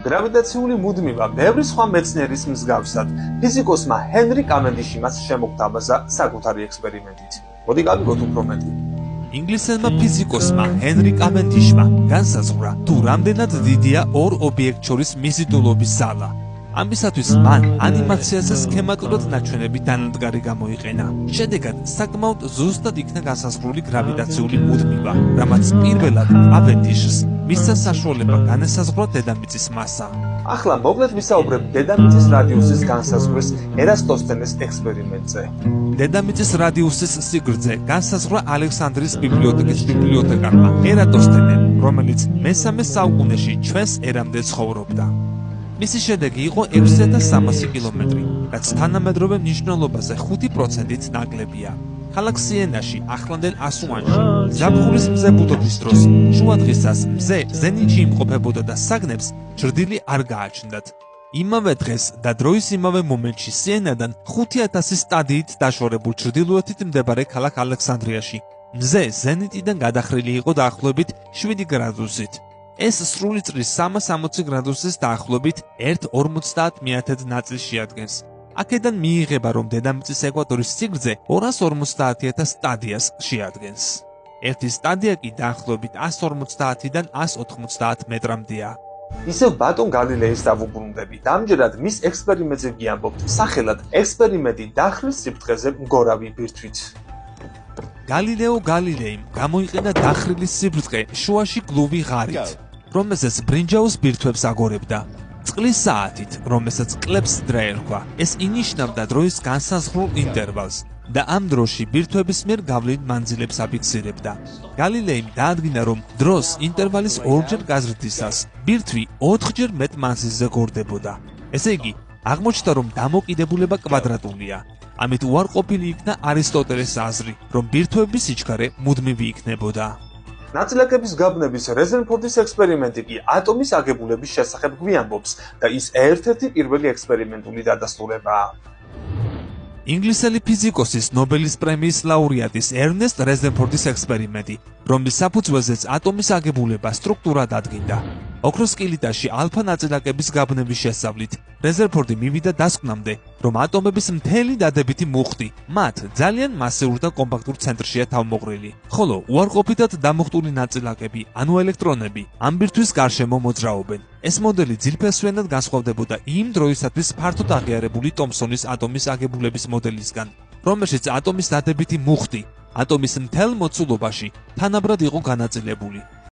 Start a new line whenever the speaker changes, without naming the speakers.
გრავიტაციული მუდმივა ბევრი სხვა მეცნიერის მსგავსად ფიზიკოსმა ჰენრი კავენდიშიმაც შემოგთავაზა საკუთარი ექსპერიმენტით. მოდი გავიგოთ უფრო მეტი.
ინგლისელმა ფიზიკოსმა ჰენრი კავენდიშმა განსაზღვრა თუ რამდენად დიდია ორ ობიექტ შორის მიზიდულობის ზალა. ამისათვის მან ანიმაციაზე სქემატურად ნაჩვენები დანადგარი გამოიყენა. შედეგად საკმაოდ ზუსტად იქნა განსაზღვრული გრავიტაციული მუდმივა, რამაც პირველად კავენდიშს მისცა საშუალება განესაზღვრა დედამიწის მასა.
ახლა მოკლედ ვისაუბრებ დედამიწის რადიუსის განსაზღვრის ერასტოსთენეს ექსპერიმენტზე.
დედამიწის რადიუსის სიგრძე განსაზღვრა ალექსანდრიის ბიბლიოთეკის ბიბლიოთეკარმა ერატოსთენემ, რომელიც მე-3 საუკუნეში ჩვენს ერამდე ცხოვრობდა. მისი შედეგი იყო 6300 კილომეტრი, რაც თანამედროვე მნიშვნელობაზე 5%-ით ნაკლებია. ქალაქ სიენაში, ახლანდელ ასუანში, ზაფხულის მზებუდობის დროს, შუადღისას მზე ზენიტში იმყოფებოდა და საგნებს ჭრდილი არ გააჩნდათ. იმავე დღეს და დროის იმავე მომენტში სიენადან 5000 სტადიით დაშორებულ ჩრდილოეთით მსმდებარე ქალაქ ალექსანდრიაში, მზე ზენიტიდან გადახრილი იყო დაახლოებით 7 გრადუსით. ეს სრული წრის 360 გრადუსის დაახლოებით 1/50 ნაწილს შეადგენს. აქედან მიიღება, რომ დედამიწის ეკვატორის სიგრძე 250,000 სტადიას შეადგენს. ერთი სტადია კი დაახლოებით 150-დან 190 მეტრამდეა.
ისევ ბატონ გალილეის დავუბრუნდები. ამჯერად მის ექსპერიმენტზე ვიამბობთ სახელად ექსპერიმენტი დახრის სიფრთხეზე მგორავი ბირთვით.
გალილეო გალილეიმ გამოიყენა დახრილი სიფრთხე შუაში გლუვი ღარით, რომელზეც ბრინჯაოს ბირთვებს აგორებდა. წყლის საათით, რომელსაც კლებს დრა ერქვა, ეს ინიშნავდა დროის განსაზღვრულ ინტერვალს და ამ დროში ბირთვების მიერ გავლილ მანძილებს აფიქსირებდა. გალილეიმ დაადგინა, რომ დროს ინტერვალის ორჯერ გაზრდისას ბირთვი 4-ჯერ მეტ მანძილზე გორდებოდა. ესე იგი, აღმოჩნდა, რომ დამოკიდებულება კვადრატულია. ამით უარყოფილი იქნა არისტოტელეს აზრი, რომ ბირთვების სიჩქარე მუდმივი იქნებოდა.
ნაწილაკების გაბნების რეზერფორდის ექსპერიმენტი კი ატომის აგებულების შესახებ გვიამბობს და ის ერთ-ერთი პირველი ექსპერიმენტული დადასტურებაა.
ინგლისელი ფიზიკოსის ნობელის პრემიის ლაურეატის ერნესტ რეზერფორდის ექსპერიმენტი, რომლის საფუძველზეც ატომის აგებულება სტრუქტურად ადგინდა. ოქროს კილიტაში ალფა ნაწილაკების გაბნების შესწავლით რეზერფორდი მივიდა დასკვნამდე, რომ ატომების მთელი დადებითი მუხტი მათ ძალიან მასიურ და კომპაქტურ ცენტრშია თავმოყრილი, ხოლო უარყოფითად დამუხტული ნაწილაკები, ანუ ელექტრონები, ამ ბირთვის გარშემო მოძრაობენ. ეს მოდელი ძილფესვიანად განსხვავდებოდა იმ დროისათვის ფართოდ აღიარებული ტომსონის ატომის აგებულების მოდელისგან, რომელშიც ატომის დადებითი მუხტი ატომის მთელ მოცულობაში თანაბრად იყო განაწილებული.